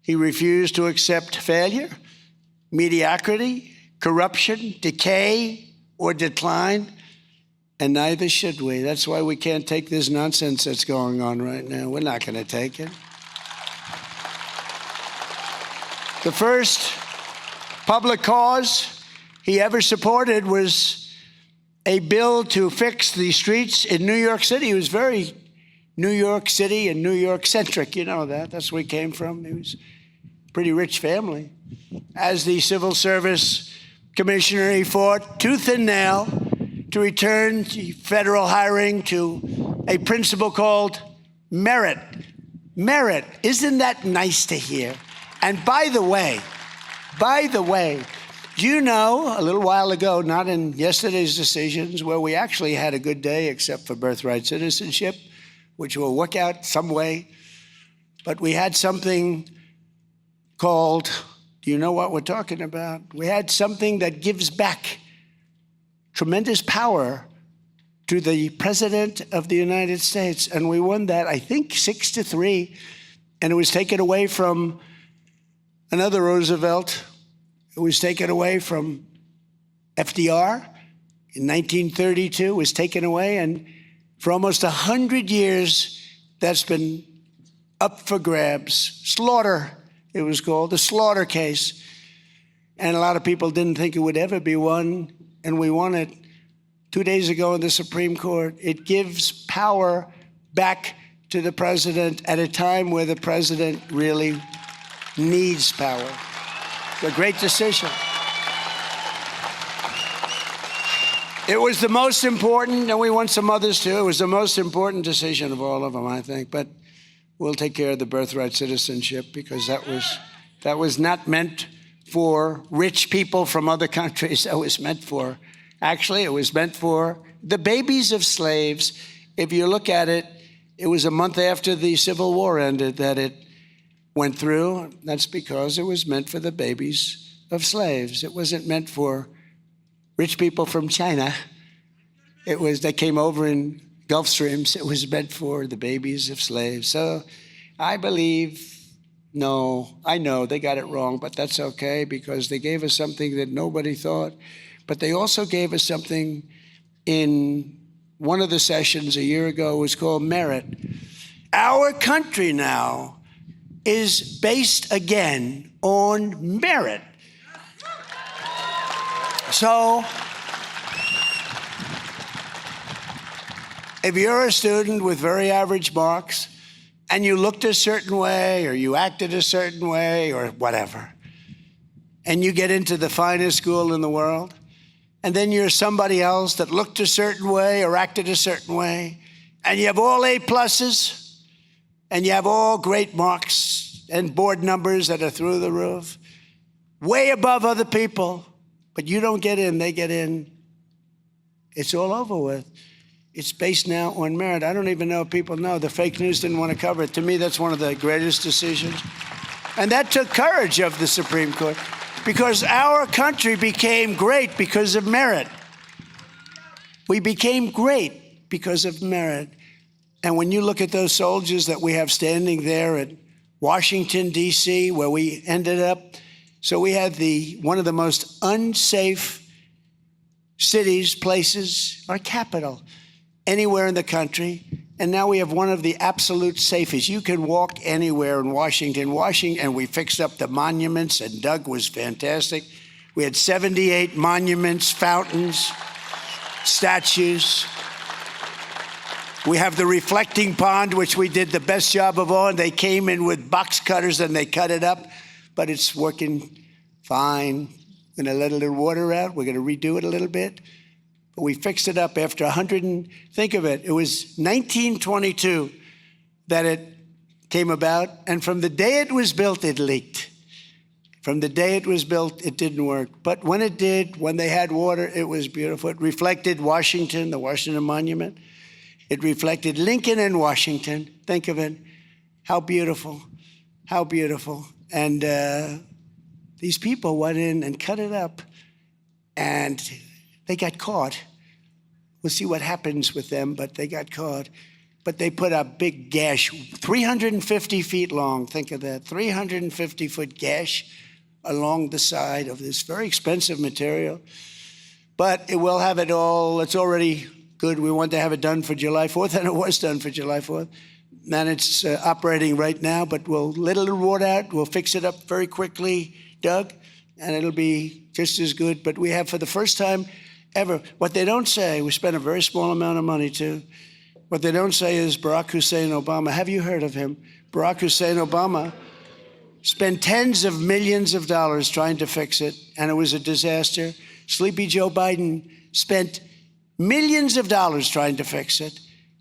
He refused to accept failure, mediocrity, corruption, decay, or decline. And neither should we. That's why we can't take this nonsense that's going on right now. We're not going to take it. The first public cause he ever supported was a bill to fix the streets in New York City. He was very New York City and New York centric. You know that. That's where he came from. He was a pretty rich family. As the civil service commissioner, he fought tooth and nail to return federal hiring to a principle called merit. Merit, isn't that nice to hear? And by the way, do you know, a little while ago, not in yesterday's decisions, where we actually had a good day except for birthright citizenship, which will work out some way, but we had something called, do you know what we're talking about? We had something that gives back tremendous power to the President of the United States. And we won that, I think, 6-3. And it was taken away from another Roosevelt. It was taken away from FDR in 1932. It was taken away. And for almost 100 years, that's been up for grabs. Slaughter, it was called, the slaughter case. And a lot of people didn't think it would ever be won. And we won it 2 days ago in the Supreme Court. It gives power back to the president at a time where the president really needs power. It's a great decision. It was the most important, and we won some others too. It was the most important decision of all of them, I think. But we'll take care of the birthright citizenship because that was not meant for rich people from other countries. That was meant for, actually, it was meant for the babies of slaves. If you look at it, it was a month after the Civil War ended that it went through. That's because it was meant for the babies of slaves. It wasn't meant for rich people from China. They came over in Gulf Streams. It was meant for the babies of slaves. So I believe, no, I know they got it wrong, but that's okay because they gave us something that nobody thought. But they also gave us something in one of the sessions a year ago. It was called merit. Our country now is based again on merit. So if you're a student with very average marks and you looked a certain way or you acted a certain way or whatever, and you get into the finest school in the world, and then you're somebody else that looked a certain way or acted a certain way, and you have all A pluses, and you have all great marks and board numbers that are through the roof, way above other people, but you don't get in, they get in, it's all over with. It's based now on merit. I don't even know if people know. The fake news didn't want to cover it. To me, that's one of the greatest decisions. And that took courage of the Supreme Court, because our country became great because of merit. We became great because of merit. And when you look at those soldiers that we have standing there at Washington, D.C., where we ended up, so we had one of the most unsafe cities, places, our capital, anywhere in the country. And now we have one of the absolute safest. You can walk anywhere in Washington, and we fixed up the monuments, and Doug was fantastic. We had 78 monuments, fountains, statues. We have the reflecting pond, which we did the best job of all, and they came in with box cutters and they cut it up, but it's working fine. We're gonna let a little water out. We're gonna redo it a little bit. But we fixed it up after 100, and think of it, it was 1922 that it came about, and from the day it was built, it leaked. From the day it was built, it didn't work. But when it did, when they had water, it was beautiful. It reflected Washington, the Washington Monument. It reflected Lincoln and Washington. Think of it, how beautiful, how beautiful. And these people went in and cut it up, and they got caught. We'll see what happens with them, but they got caught. But they put a big gash, 350 feet long, think of that, 350-foot gash along the side of this very expensive material. But it will have it all, it's already good. We want to have it done for July 4th, and it was done for July 4th. And it's operating right now, but we'll let a little water out, we'll fix it up very quickly, Doug, and it'll be just as good. But we have, for the first time ever, what they don't say, we spent a very small amount of money too. What they don't say is Barack Hussein Obama. Have you heard of him? Barack Hussein Obama spent tens of millions of dollars trying to fix it, and it was a disaster. Sleepy Joe Biden spent millions of dollars trying to fix it,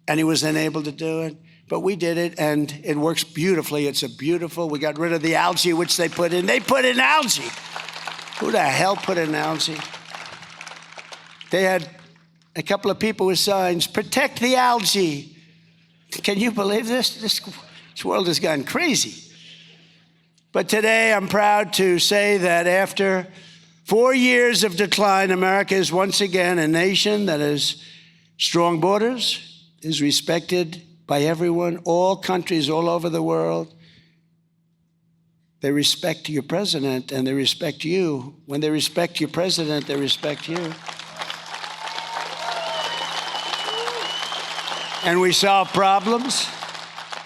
and he was unable to do it. But we did it, and it works beautifully. It's a beautiful, we got rid of the algae, which they put in. They put in algae. Who the hell put in algae? They had a couple of people with signs, protect the algae. Can you believe this? This world has gone crazy. But today I'm proud to say that after 4 years of decline, America is once again a nation that has strong borders, is respected by everyone, all countries all over the world. They respect your president and they respect you. When they respect your president, they respect you. And we solve problems,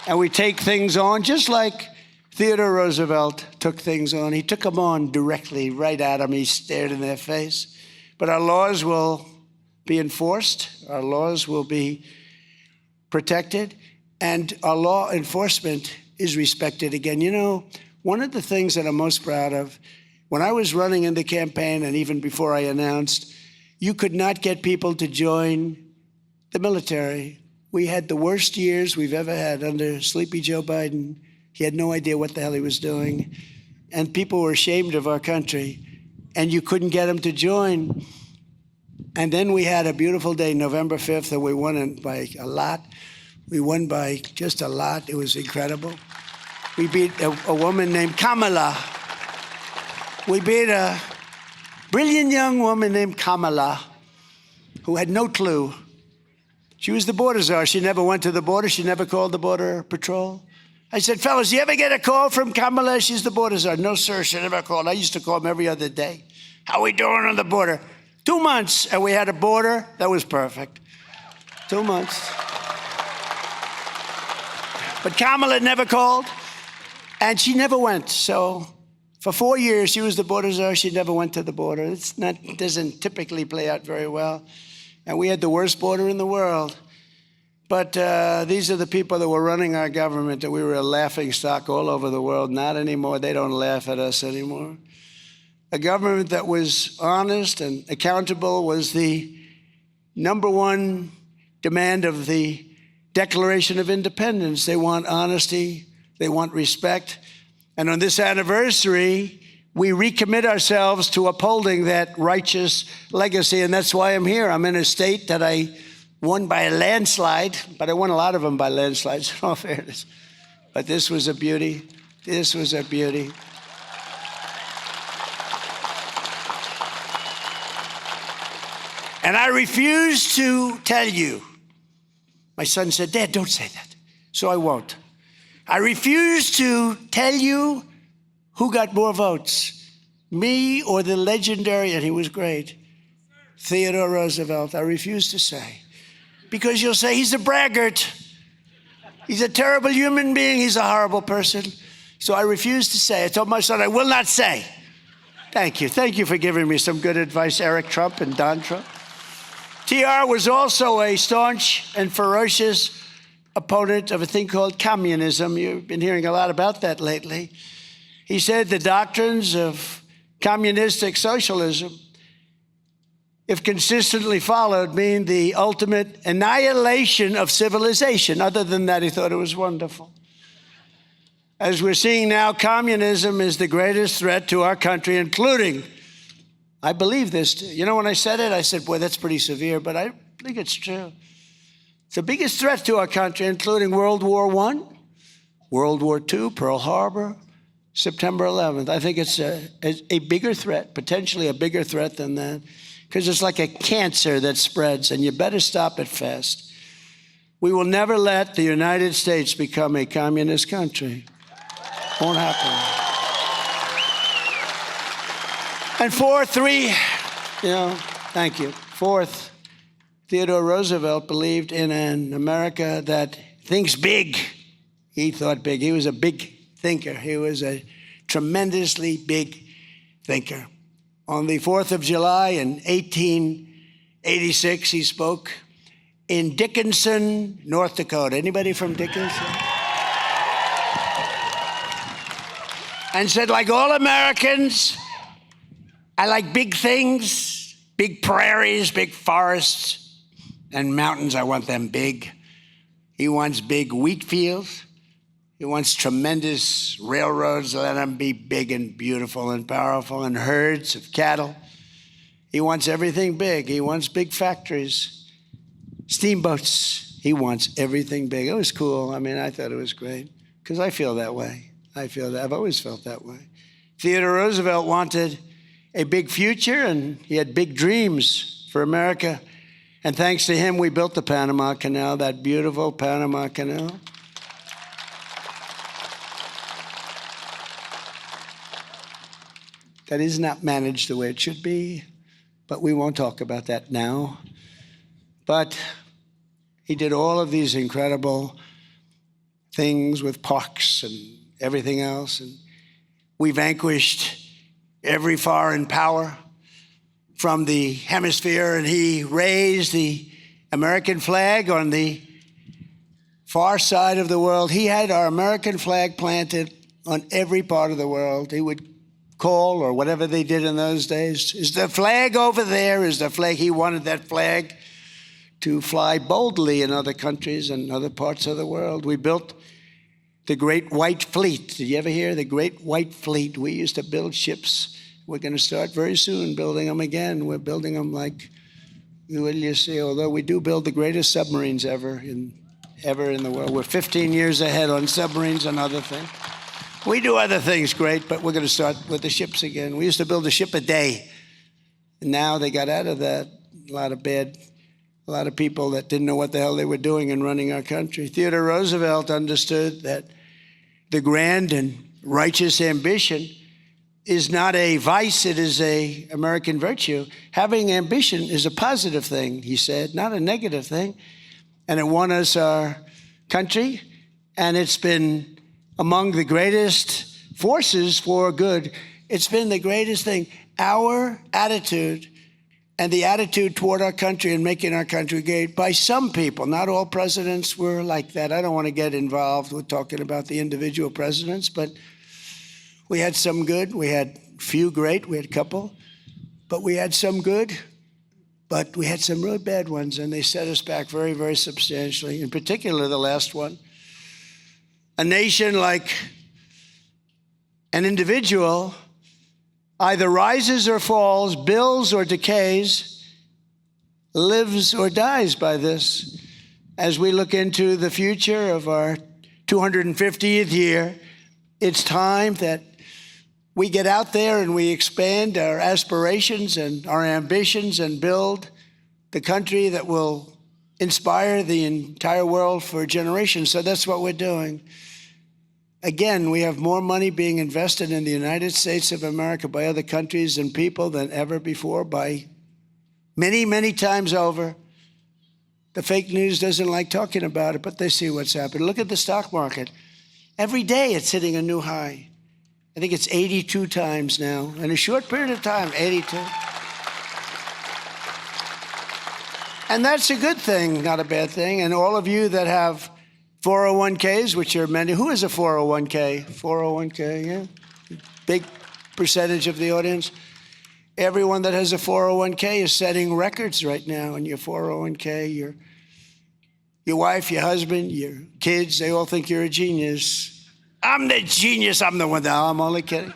and we take things on, just like Theodore Roosevelt took things on. He took them on directly, right at them. He stared in their face. But our laws will be enforced. Our laws will be protected. And our law enforcement is respected again. You know, one of the things that I'm most proud of, when I was running in the campaign, and even before I announced, you could not get people to join the military. We had the worst years we've ever had under Sleepy Joe Biden. He had no idea what the hell he was doing. And people were ashamed of our country. And you couldn't get them to join. And then we had a beautiful day, November 5th, and we won by a lot. We won by just a lot. It was incredible. We beat a woman named Kamala. We beat a brilliant young woman named Kamala who had no clue. She was the border czar. She never went to the border. She never called the border patrol. I said, fellas, do you ever get a call from Kamala? She's the border czar. No, sir, she never called. I used to call them every other day. How are we doing on the border? 2 months, and we had a border that was perfect. 2 months. But Kamala never called. And she never went. So for 4 years, she was the border czar. She never went to the border. It doesn't typically play out very well. And we had the worst border in the world. But these are the people that were running our government, that we were a laughing stock all over the world. Not anymore. They don't laugh at us anymore. A government that was honest and accountable was the number one demand of the Declaration of Independence. They want honesty. They want respect. And on this anniversary, we recommit ourselves to upholding that righteous legacy. And that's why I'm here. I'm in a state that I won by a landslide, but I won a lot of them by landslides, in all fairness. But this was a beauty. This was a beauty. And I refuse to tell you. My son said, Dad, don't say that. So I won't. I refuse to tell you who got more votes, me or the legendary, and he was great, Theodore Roosevelt. I refuse to say. Because you'll say he's a braggart. He's a terrible human being. He's a horrible person. So I refuse to say. I told my son, I will not say. Thank you. Thank you for giving me some good advice, Eric Trump and Don Trump. TR was also a staunch and ferocious opponent of a thing called communism. You've been hearing a lot about that lately. He said the doctrines of communistic socialism, if consistently followed, mean the ultimate annihilation of civilization. Other than that, he thought it was wonderful. As we're seeing now, communism is the greatest threat to our country, including, I believe this, you know, when I said it, I said, boy, that's pretty severe, but I think it's true. It's the biggest threat to our country, including World War I, World War II, Pearl Harbor, September 11th. I think it's a bigger threat, potentially a bigger threat than that, because it's like a cancer that spreads, and you better stop it fast. We will never let the United States become a communist country. Won't happen. And fourth, thank you. Fourth, Theodore Roosevelt believed in an America that thinks big. He thought big. He was a big thinker. He was a tremendously big thinker. On the 4th of July in 1886, he spoke in Dickinson, North Dakota. Anybody from Dickinson? And said, like all Americans, I like big things, big prairies, big forests, and mountains. I want them big. He wants big wheat fields. He wants tremendous railroads. Let them be big and beautiful and powerful, and herds of cattle. He wants everything big. He wants big factories, steamboats. He wants everything big. It was cool. I mean, I thought it was great because I feel that way. I've always felt that way. Theodore Roosevelt wanted a big future, and he had big dreams for America. And thanks to him, we built the Panama Canal, that beautiful Panama Canal. That is not managed the way it should be, but we won't talk about that now. But he did all of these incredible things with parks and everything else, and we vanquished every foreign power from the hemisphere, and he raised the American flag on the far side of the world. He had our American flag planted on every part of the world. He would call, or whatever they did in those days, is the flag over there? Is the flag? He wanted that flag to fly boldly in other countries and other parts of the world. We built the Great White Fleet. Did you ever hear the Great White Fleet? We used to build ships. We're going to start very soon building them again. We're building them like, what do you say? Although we do build the greatest submarines ever in the world. We're 15 years ahead on submarines and other things. We do other things great, but we're going to start with the ships again. We used to build a ship a day. And now they got out of that. A lot of people that didn't know what the hell they were doing in running our country. Theodore Roosevelt understood that the grand and righteous ambition is not a vice, it is an American virtue. Having ambition is a positive thing, he said, not a negative thing. And it won us our country, and it's been among the greatest forces for good. It's been the greatest thing. Our attitude and the attitude toward our country and making our country great by some people. Not all presidents were like that. I don't want to get involved with talking about the individual presidents, but we had some good. We had few great. We had a couple. But we had some good. But we had some really bad ones, and they set us back very, very substantially, in particular the last one. A nation like an individual either rises or falls, builds or decays, lives or dies by this. As we look into the future of our 250th year, it's time that we get out there and we expand our aspirations and our ambitions and build the country that will inspire the entire world for generations. So that's what we're doing. Again, we have more money being invested in the United States of America by other countries and people than ever before, by many, many times over. The fake news doesn't like talking about it, but they see what's happening. Look at the stock market. Every day it's hitting a new high. I think it's 82 times now. In a short period of time, 82. And that's a good thing, not a bad thing. And all of you that have 401ks, which are many. Who has a 401k? 401k, yeah. Big percentage of the audience. Everyone that has a 401k is setting records right now in your 401k. Your wife, your husband, your kids, they all think you're a genius. I'm the genius. I'm the one. No, I'm only kidding.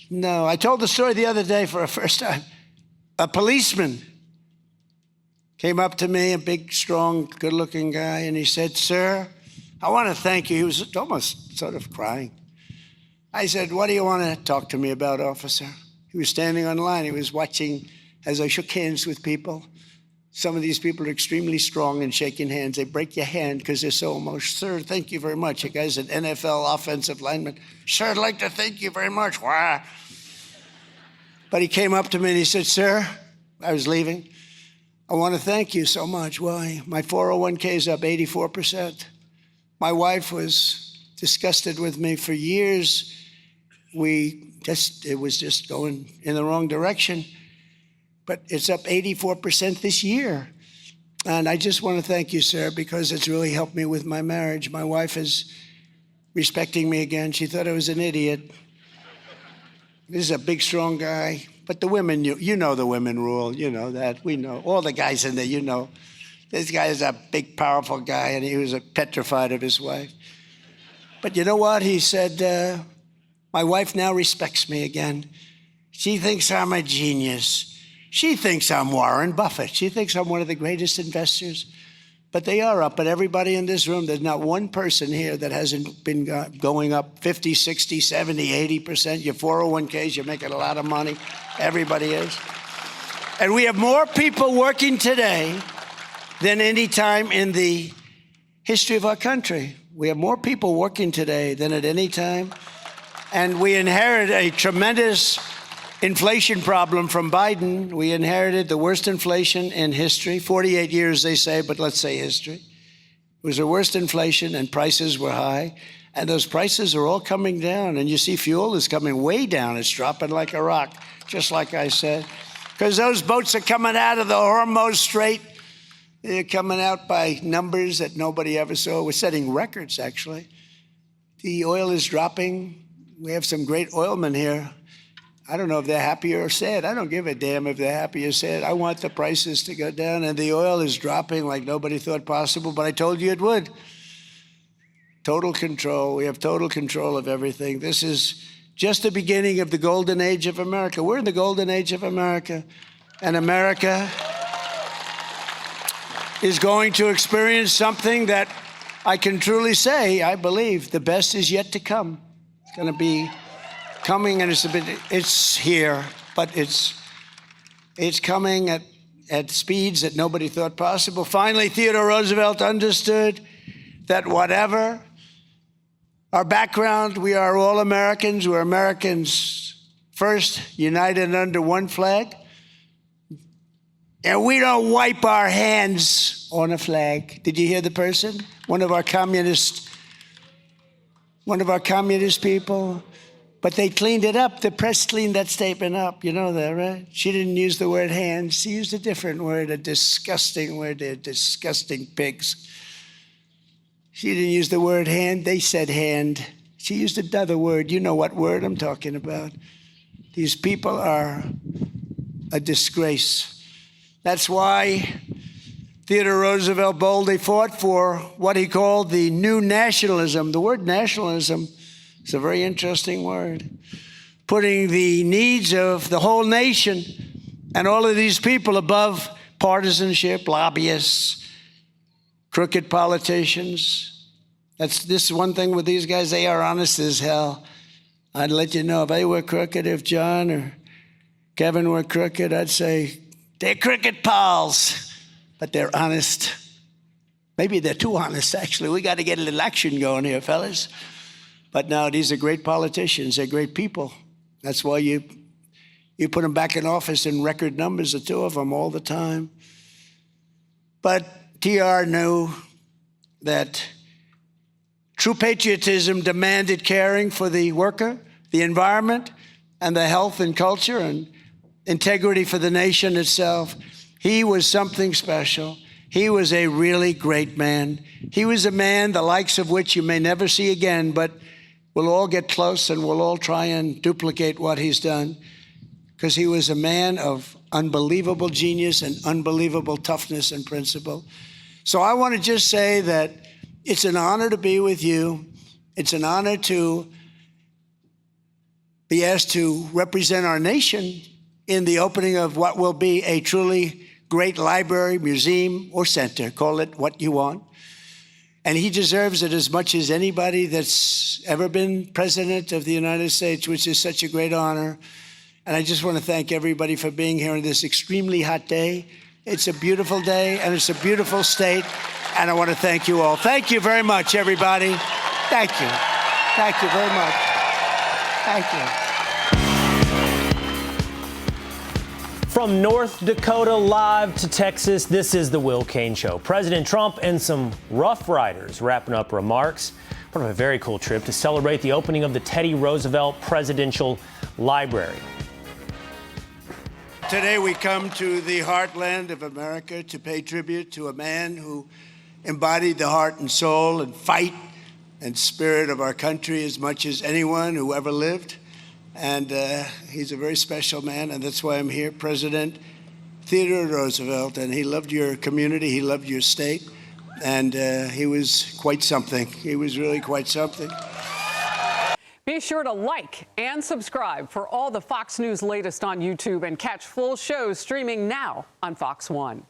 No, I told the story the other day for the first time. A policeman came up to me, a big, strong, good-looking guy, and he said, "Sir, I want to thank you." He was almost sort of crying. I said, "What do you want to talk to me about, officer?" He was standing on line. He was watching as I shook hands with people. Some of these people are extremely strong in shaking hands. They break your hand because they're so emotional. "Sir, thank you very much." A guy's an NFL offensive lineman. "Sir, I'd like to thank you very much." Why? But he came up to me and he said, "Sir," I was leaving, "I want to thank you so much." Why? My 401k is up 84%. My wife was disgusted with me for years. It was just going in the wrong direction. But it's up 84% this year. And I just want to thank you, sir, because it's really helped me with my marriage. My wife is respecting me again. She thought I was an idiot. This is a big, strong guy. But the women, you know the women rule. You know that. We know. All the guys in there, you know. This guy is a big, powerful guy, and he was petrified of his wife. But you know what? He said, my wife now respects me again. She thinks I'm a genius. She thinks I'm Warren Buffett. She thinks I'm one of the greatest investors. But they are up. But everybody in this room, there's not one person here that hasn't been going up 50, 60, 70, 80%. Your 401ks, you're making a lot of money. Everybody is. And we have more people working today than any time in the history of our country. We have more people working today than at any time. And we inherit a tremendous inflation problem from Biden. We inherited the worst inflation in history. 48 years, they say, but let's say history. It was the worst inflation, and prices were high. And those prices are all coming down. And you see fuel is coming way down. It's dropping like a rock, just like I said. Because those boats are coming out of the Hormuz Strait. They're coming out by numbers that nobody ever saw. We're setting records, actually. The oil is dropping. We have some great oilmen here. I don't know if they're happy or sad. I don't give a damn if they're happy or sad. I want the prices to go down, and the oil is dropping like nobody thought possible, but I told you it would. Total control. We have total control of everything. This is just the beginning of the golden age of America. We're in the golden age of America, and America is going to experience something that I can truly say, I believe, the best is yet to come. It's going to be coming, and it's here, but it's coming at speeds that nobody thought possible. Finally, Theodore Roosevelt understood that whatever our background, we are all Americans. We're Americans first, united under one flag. And we don't wipe our hands on a flag. Did you hear the person? One of our communist one of our communist people. But they cleaned it up. The press cleaned that statement up. You know that, right? She didn't use the word hand. She used a different word, a disgusting word. They're disgusting pigs. She didn't use the word hand. They said hand. She used another word. You know what word I'm talking about. These people are a disgrace. That's why Theodore Roosevelt boldly fought for what he called the new nationalism. The word nationalism is a very interesting word. Putting the needs of the whole nation and all of these people above partisanship, lobbyists, crooked politicians. This is one thing with these guys. They are honest as hell. I'd let you know if they were crooked, if John or Kevin were crooked, I'd say they're crooked pals, but they're honest. Maybe they're too honest, actually. We got to get a little action going here, fellas. But no, these are great politicians. They're great people. That's why you put them back in office in record numbers, the two of them, all the time. But TR knew that true patriotism demanded caring for the worker, the environment, and the health and culture, and integrity for the nation itself. He was something special. He was a really great man. He was a man the likes of which you may never see again, but we'll all get close and we'll all try and duplicate what he's done, because he was a man of unbelievable genius and unbelievable toughness and principle. So I want to just say that it's an honor to be with you. It's an honor to be asked to represent our nation in the opening of what will be a truly great library, museum, or center. Call it what you want. And he deserves it as much as anybody that's ever been president of the United States, which is such a great honor. And I just want to thank everybody for being here on this extremely hot day. It's a beautiful day, and it's a beautiful state, and I want to thank you all. Thank you very much, everybody. Thank you. Thank you very much. Thank you. From North Dakota live to Texas, this is the Will Cain Show. President Trump and some Rough Riders wrapping up remarks. Part of a very cool trip to celebrate the opening of the Teddy Roosevelt Presidential Library. Today we come to the heartland of America to pay tribute to a man who embodied the heart and soul and fight and spirit of our country as much as anyone who ever lived. And he's a very special man, and that's why I'm here, President Theodore Roosevelt. And he loved your community, he loved your state, and he was quite something. He was really quite something. Be sure to like and subscribe for all the Fox News latest on YouTube, and catch full shows streaming now on Fox One.